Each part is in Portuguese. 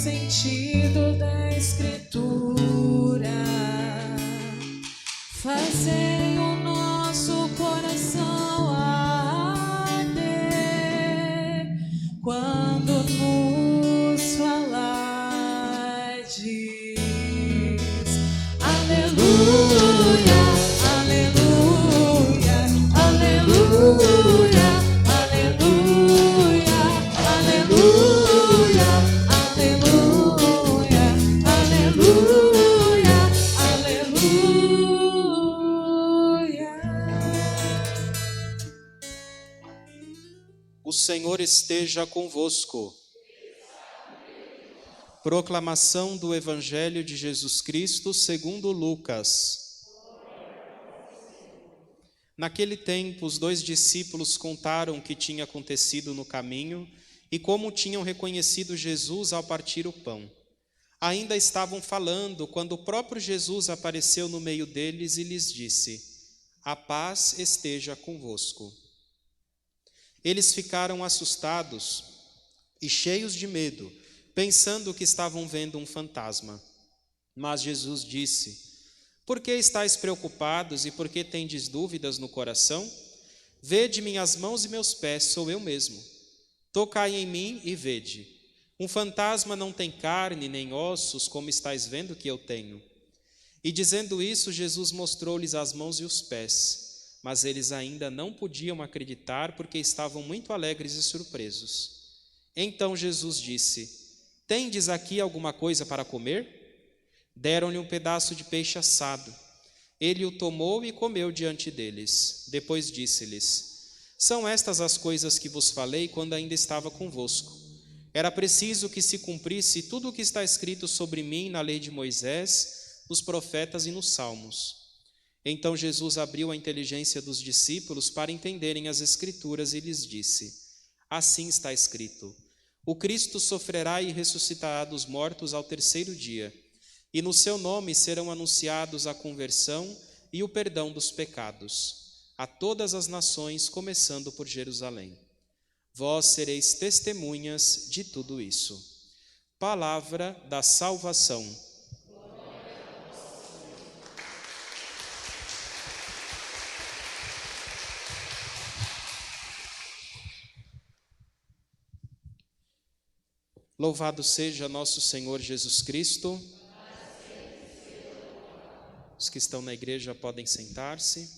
sentido da Escritura, fazei o nosso coração arder quando nos falardes. Aleluia, aleluia, aleluia, aleluia, aleluia, aleluia, aleluia, aleluia. O Senhor esteja convosco. Proclamação do Evangelho de Jesus Cristo segundo Lucas. Naquele tempo, os 2 discípulos contaram o que tinha acontecido no caminho e como tinham reconhecido Jesus ao partir o pão. Ainda estavam falando quando o próprio Jesus apareceu no meio deles e lhes disse: "A paz esteja convosco." Eles ficaram assustados e cheios de medo, pensando que estavam vendo um fantasma. Mas Jesus disse: "Por que estáis preocupados e por que tendes dúvidas no coração? Vede minhas mãos e meus pés, sou eu mesmo. Tocai em mim e vede. Um fantasma não tem carne nem ossos, como estáis vendo que eu tenho." E dizendo isso, Jesus mostrou-lhes as mãos e os pés, mas eles ainda não podiam acreditar porque estavam muito alegres e surpresos. Então Jesus disse: "Tendes aqui alguma coisa para comer?" Deram-lhe um pedaço de peixe assado. Ele o tomou e comeu diante deles. Depois disse-lhes: "São estas as coisas que vos falei quando ainda estava convosco. Era preciso que se cumprisse tudo o que está escrito sobre mim na lei de Moisés, nos profetas e nos salmos." Então Jesus abriu a inteligência dos discípulos para entenderem as Escrituras e lhes disse: "Assim está escrito: o Cristo sofrerá e ressuscitará dos mortos ao terceiro dia, e no seu nome serão anunciados a conversão e o perdão dos pecados a todas as nações, começando por Jerusalém. Vós sereis testemunhas de tudo isso." Palavra da salvação. Louvado seja nosso Senhor Jesus Cristo. Os que estão na igreja podem sentar-se.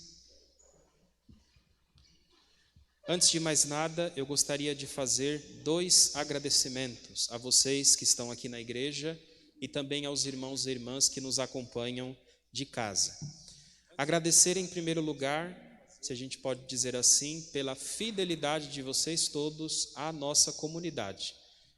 Antes de mais nada, eu gostaria de fazer 2 agradecimentos a vocês que estão aqui na igreja e também aos irmãos e irmãs que nos acompanham de casa. Agradecer em primeiro lugar, se a gente pode dizer assim, pela fidelidade de vocês todos à nossa comunidade.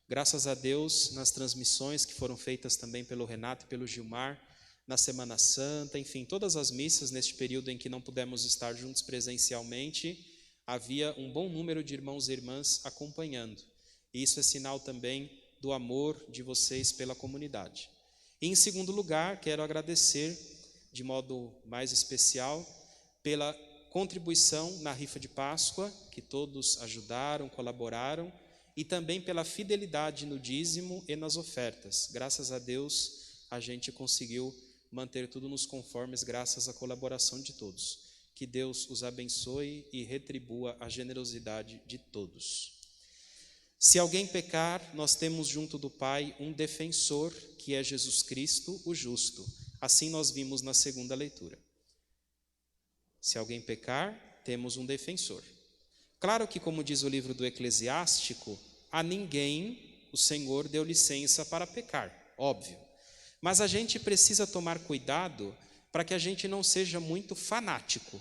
Graças a Deus, nas transmissões que foram feitas também pelo Renato e pelo Gilmar, na Semana Santa, enfim, todas as missas neste período em que não pudemos estar juntos presencialmente, havia um bom número de irmãos e irmãs acompanhando. E isso é sinal também do amor de vocês pela comunidade. E, em segundo lugar, quero agradecer de modo mais especial pela contribuição na rifa de Páscoa, que todos ajudaram, colaboraram, e também pela fidelidade no dízimo e nas ofertas. Graças a Deus, a gente conseguiu manter tudo nos conformes, graças à colaboração de todos. Que Deus os abençoe e retribua a generosidade de todos. Se alguém pecar, nós temos junto do Pai um defensor, que é Jesus Cristo, o justo. Assim nós vimos na segunda leitura. Se alguém pecar, temos um defensor. Claro que, como diz o livro do Eclesiástico, a ninguém o Senhor deu licença para pecar, óbvio. Mas a gente precisa tomar cuidado para que a gente não seja muito fanático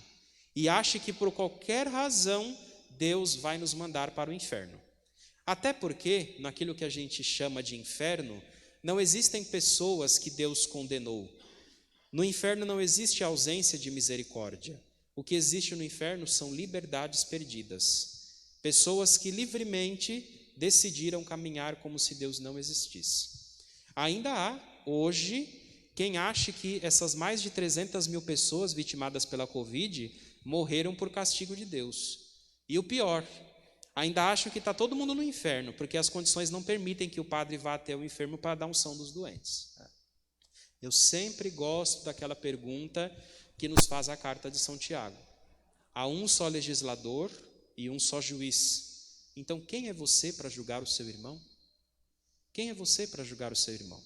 e ache que por qualquer razão Deus vai nos mandar para o inferno. Até porque, naquilo que a gente chama de inferno, não existem pessoas que Deus condenou. No inferno não existe ausência de misericórdia. O que existe no inferno são liberdades perdidas. Pessoas que livremente decidiram caminhar como se Deus não existisse. Ainda há, hoje, quem acha que essas mais de 300 mil pessoas vitimadas pela Covid morreram por castigo de Deus. E o pior, ainda acham que está todo mundo no inferno, porque as condições não permitem que o padre vá até o enfermo para dar unção dos doentes. Eu sempre gosto daquela pergunta que nos faz a carta de São Tiago. Há um só legislador e um só juiz. Então, quem é você para julgar o seu irmão? Quem é você para julgar o seu irmão?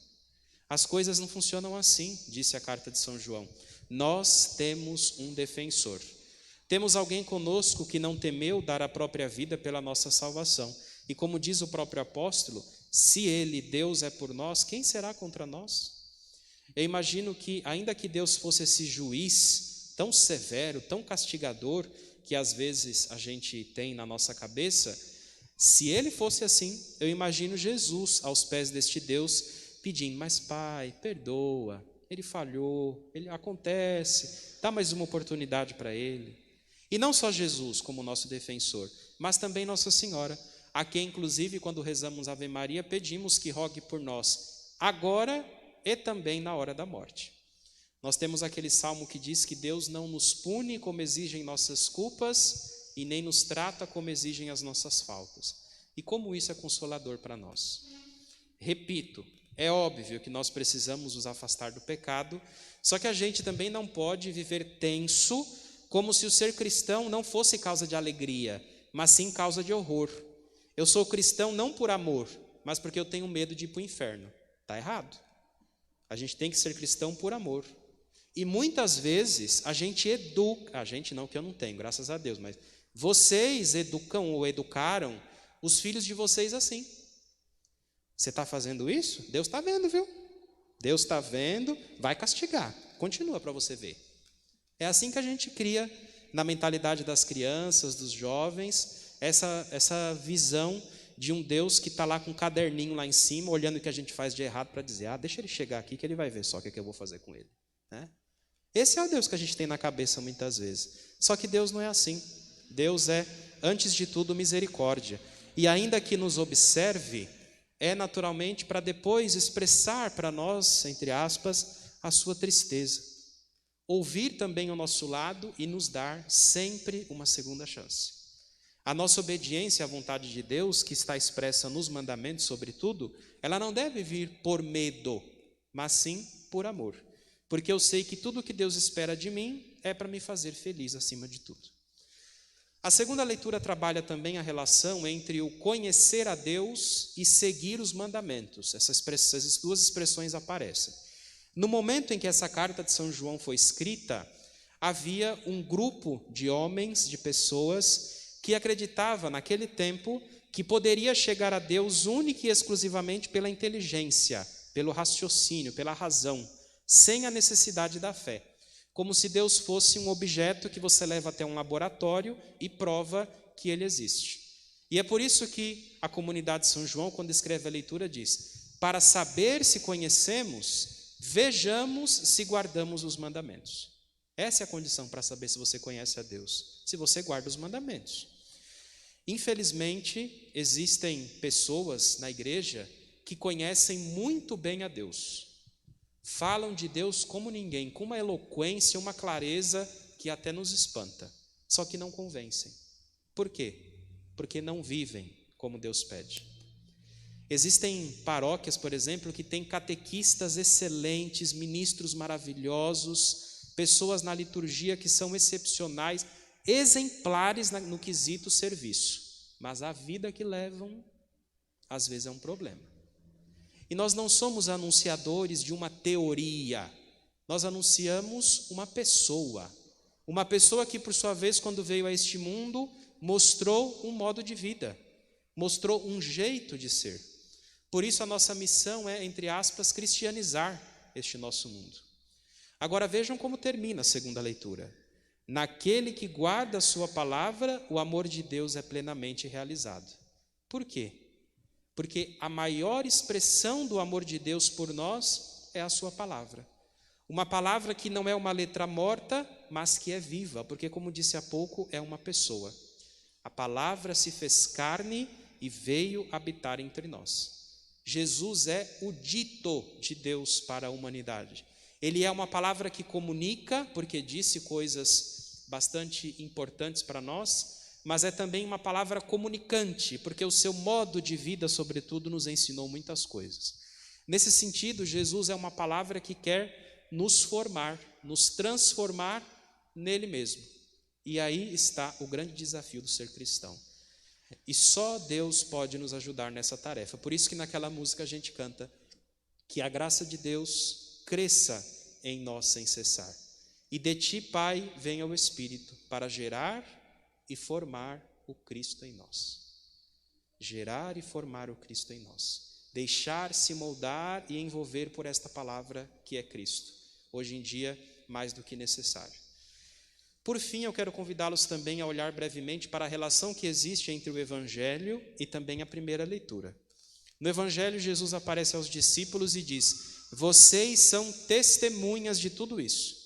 As coisas não funcionam assim, disse a carta de São João. Nós temos um defensor. Temos alguém conosco que não temeu dar a própria vida pela nossa salvação. E como diz o próprio apóstolo, se ele, Deus, é por nós, quem será contra nós? Eu imagino que, ainda que Deus fosse esse juiz tão severo, tão castigador, que às vezes a gente tem na nossa cabeça, se ele fosse assim, eu imagino Jesus aos pés deste Deus pedindo, mas Pai, perdoa, ele falhou, ele acontece, dá mais uma oportunidade para ele. E não só Jesus como nosso defensor, mas também Nossa Senhora, a quem inclusive quando rezamos Ave Maria pedimos que rogue por nós, agora e também na hora da morte. Nós temos aquele salmo que diz que Deus não nos pune como exigem nossas culpas e nem nos trata como exigem as nossas faltas. E como isso é consolador para nós. Repito, é óbvio que nós precisamos nos afastar do pecado, só que a gente também não pode viver tenso, como se o ser cristão não fosse causa de alegria, mas sim causa de horror. Eu sou cristão não por amor, mas porque eu tenho medo de ir para o inferno. Está errado. A gente tem que ser cristão por amor. E muitas vezes a gente educa, a gente não, que eu não tenho, graças a Deus, mas vocês educam ou educaram os filhos de vocês assim. Você está fazendo isso? Deus está vendo, viu? Deus está vendo, vai castigar. Continua para você ver. É assim que a gente cria na mentalidade das crianças, dos jovens, essa visão de um Deus que está lá com um caderninho lá em cima, olhando o que a gente faz de errado para dizer, deixa ele chegar aqui que ele vai ver só o que eu vou fazer com ele. Né? Esse é o Deus que a gente tem na cabeça muitas vezes. Só que Deus não é assim. Deus é, antes de tudo, misericórdia. E ainda que nos observe, é naturalmente para depois expressar para nós, entre aspas, a sua tristeza. Ouvir também ao nosso lado e nos dar sempre uma segunda chance. A nossa obediência à vontade de Deus, que está expressa nos mandamentos, sobretudo, ela não deve vir por medo, mas sim por amor. Porque eu sei que tudo o que Deus espera de mim é para me fazer feliz acima de tudo. A segunda leitura trabalha também a relação entre o conhecer a Deus e seguir os mandamentos. Essas duas expressões aparecem. No momento em que essa carta de São João foi escrita, havia um grupo de homens, de pessoas, que acreditava naquele tempo que poderia chegar a Deus única e exclusivamente pela inteligência, pelo raciocínio, pela razão, sem a necessidade da fé. Como se Deus fosse um objeto que você leva até um laboratório e prova que ele existe. E é por isso que a comunidade de São João, quando escreve a leitura, diz: para saber se conhecemos, vejamos se guardamos os mandamentos. Essa é a condição para saber se você conhece a Deus, se você guarda os mandamentos. Infelizmente, existem pessoas na igreja que conhecem muito bem a Deus. Falam de Deus como ninguém, com uma eloquência, uma clareza que até nos espanta, só que não convencem. Por quê? Porque não vivem como Deus pede. Existem paróquias, por exemplo, que têm catequistas excelentes, ministros maravilhosos, pessoas na liturgia que são excepcionais, exemplares no quesito serviço, mas a vida que levam, às vezes é um problema. E nós não somos anunciadores de uma teoria, nós anunciamos uma pessoa que, por sua vez, quando veio a este mundo, mostrou um modo de vida, mostrou um jeito de ser. Por isso a nossa missão é, entre aspas, cristianizar este nosso mundo. Agora vejam como termina a segunda leitura. Naquele que guarda a sua palavra, o amor de Deus é plenamente realizado. Por quê? Porque a maior expressão do amor de Deus por nós é a sua palavra. Uma palavra que não é uma letra morta, mas que é viva, porque, como disse há pouco, é uma pessoa. A palavra se fez carne e veio habitar entre nós. Jesus é o dito de Deus para a humanidade. Ele é uma palavra que comunica, porque disse coisas bastante importantes para nós, mas é também uma palavra comunicante, porque o seu modo de vida, sobretudo, nos ensinou muitas coisas. Nesse sentido, Jesus é uma palavra que quer nos formar, nos transformar nele mesmo. E aí está o grande desafio do ser cristão. E só Deus pode nos ajudar nessa tarefa. Por isso que naquela música a gente canta que a graça de Deus cresça em nós sem cessar. E de ti, Pai, venha o Espírito para gerar e formar o Cristo em nós. Gerar e formar o Cristo em nós. Deixar-se moldar e envolver por esta palavra que é Cristo. Hoje em dia, mais do que necessário. Por fim, eu quero convidá-los também a olhar brevemente para a relação que existe entre o Evangelho e também a primeira leitura. No Evangelho, Jesus aparece aos discípulos e diz: vocês são testemunhas de tudo isso.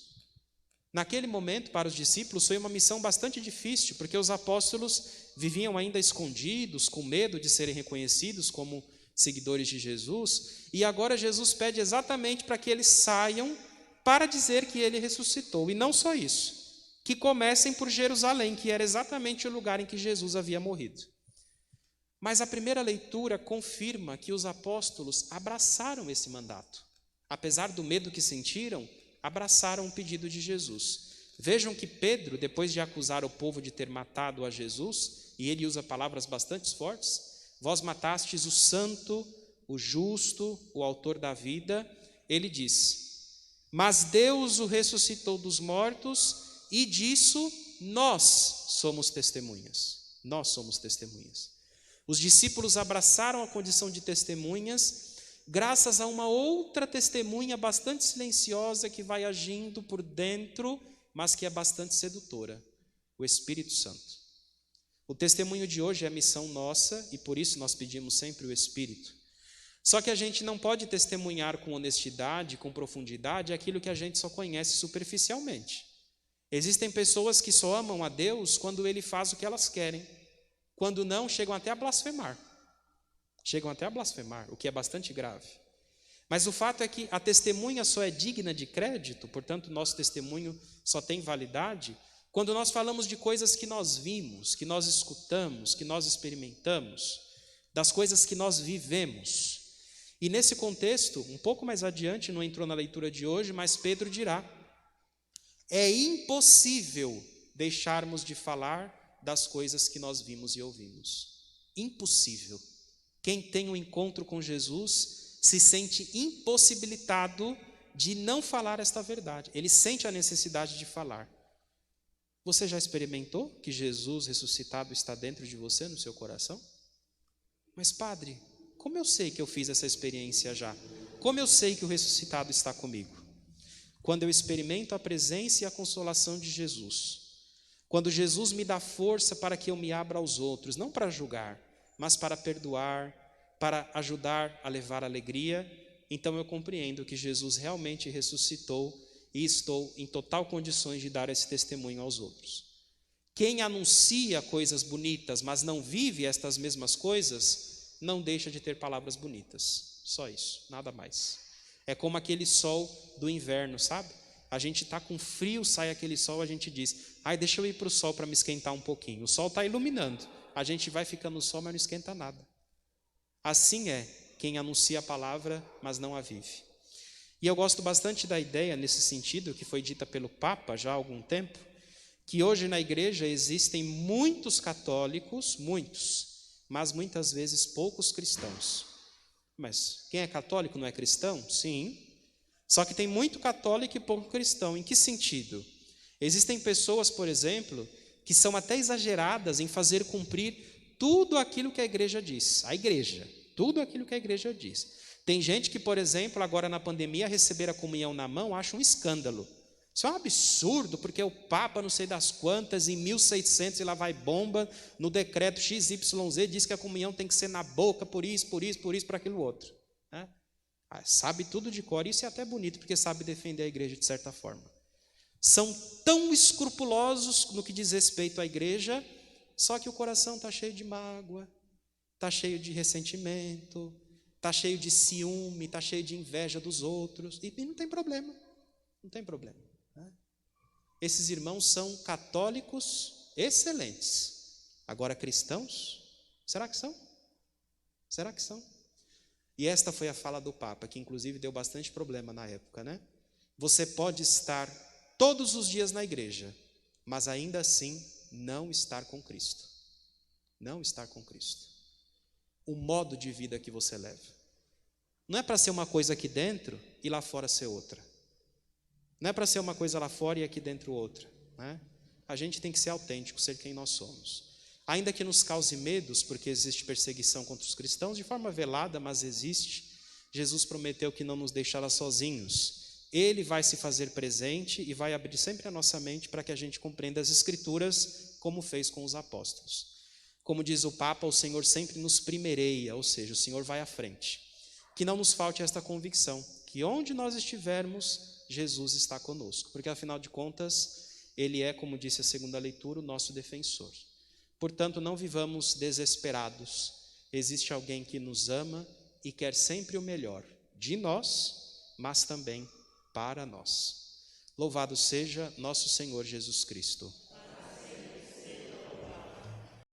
Naquele momento, para os discípulos, foi uma missão bastante difícil, porque os apóstolos viviam ainda escondidos, com medo de serem reconhecidos como seguidores de Jesus, e agora Jesus pede exatamente para que eles saiam para dizer que ele ressuscitou. E não só isso, que comecem por Jerusalém, que era exatamente o lugar em que Jesus havia morrido. Mas a primeira leitura confirma que os apóstolos abraçaram esse mandato. Apesar do medo que sentiram, abraçaram o pedido de Jesus. Vejam que Pedro, depois de acusar o povo de ter matado a Jesus, e ele usa palavras bastante fortes: vós matastes o santo, o justo, o autor da vida, ele diz: mas Deus o ressuscitou dos mortos, e disso nós somos testemunhas. Nós somos testemunhas. Os discípulos abraçaram a condição de testemunhas, graças a uma outra testemunha bastante silenciosa que vai agindo por dentro, mas que é bastante sedutora: o Espírito Santo. O testemunho de hoje é a missão nossa e por isso nós pedimos sempre o Espírito. Só que a gente não pode testemunhar com honestidade, com profundidade, aquilo que a gente só conhece superficialmente. Existem pessoas que só amam a Deus quando Ele faz o que elas querem. Quando não, chegam até a blasfemar. Chegam até a blasfemar, o que é bastante grave. Mas o fato é que a testemunha só é digna de crédito, portanto, nosso testemunho só tem validade quando nós falamos de coisas que nós vimos, que nós escutamos, que nós experimentamos, das coisas que nós vivemos. E nesse contexto, um pouco mais adiante, não entrou na leitura de hoje, mas Pedro dirá: é impossível deixarmos de falar das coisas que nós vimos e ouvimos. Impossível. Quem tem um encontro com Jesus se sente impossibilitado de não falar esta verdade. Ele sente a necessidade de falar. Você já experimentou que Jesus ressuscitado está dentro de você, no seu coração? Mas, padre, como eu sei que eu fiz essa experiência já? Como eu sei que o ressuscitado está comigo? Quando eu experimento a presença e a consolação de Jesus. Quando Jesus me dá força para que eu me abra aos outros, não para julgar, mas para perdoar, para ajudar a levar alegria, então eu compreendo que Jesus realmente ressuscitou e estou em total condições de dar esse testemunho aos outros. Quem anuncia coisas bonitas, mas não vive estas mesmas coisas, não deixa de ter palavras bonitas. Só isso, nada mais. É como aquele sol do inverno, sabe? A gente está com frio, sai aquele sol, a gente diz: ai, deixa eu ir para o sol para me esquentar um pouquinho. O sol está iluminando, a gente vai ficando no sol, mas não esquenta nada. Assim é quem anuncia a palavra, mas não a vive. E eu gosto bastante da ideia, nesse sentido, que foi dita pelo Papa já há algum tempo, que hoje na igreja existem muitos católicos, muitos, mas muitas vezes poucos cristãos. Mas quem é católico não é cristão? Sim. Só que tem muito católico e pouco cristão. Em que sentido? Existem pessoas, por exemplo, que são até exageradas em fazer cumprir tudo aquilo que a igreja diz. A igreja, tudo aquilo que a igreja diz. Tem gente que, por exemplo, agora na pandemia, receber a comunhão na mão acha um escândalo. Isso é um absurdo, porque o Papa, não sei das quantas, em 1600, e lá vai bomba, no decreto XYZ, diz que a comunhão tem que ser na boca, por isso, por aquilo outro. Né? Sabe tudo de cor, isso é até bonito, porque sabe defender a igreja de certa forma. São tão escrupulosos no que diz respeito à igreja, só que o coração está cheio de mágoa, está cheio de ressentimento, está cheio de ciúme, está cheio de inveja dos outros, e não tem problema, não tem problema. Né? Esses irmãos são católicos excelentes, Agora, cristãos? Será que são? Será que são? E esta foi a fala do Papa, que inclusive deu bastante problema na época, né? Você pode estar todos os dias na igreja, mas ainda assim não estar com Cristo. Não estar com Cristo. O modo de vida que você leva. Não é para ser uma coisa aqui dentro e lá fora ser outra. Não é para ser uma coisa lá fora e aqui dentro outra, né? A gente tem que ser autêntico, ser quem nós somos. Ainda que nos cause medos, porque existe perseguição contra os cristãos, de forma velada, mas existe. Jesus prometeu que não nos deixará sozinhos. Ele vai se fazer presente e vai abrir sempre a nossa mente para que a gente compreenda as Escrituras, como fez com os apóstolos. Como diz o Papa, o Senhor sempre nos primeireia, ou seja, o Senhor vai à frente. Que não nos falte esta convicção, que onde nós estivermos, Jesus está conosco, porque afinal de contas, Ele é, como disse a segunda leitura, o nosso defensor. Portanto, não vivamos desesperados. Existe alguém que nos ama e quer sempre o melhor de nós, mas também para nós. Louvado seja nosso Senhor Jesus Cristo.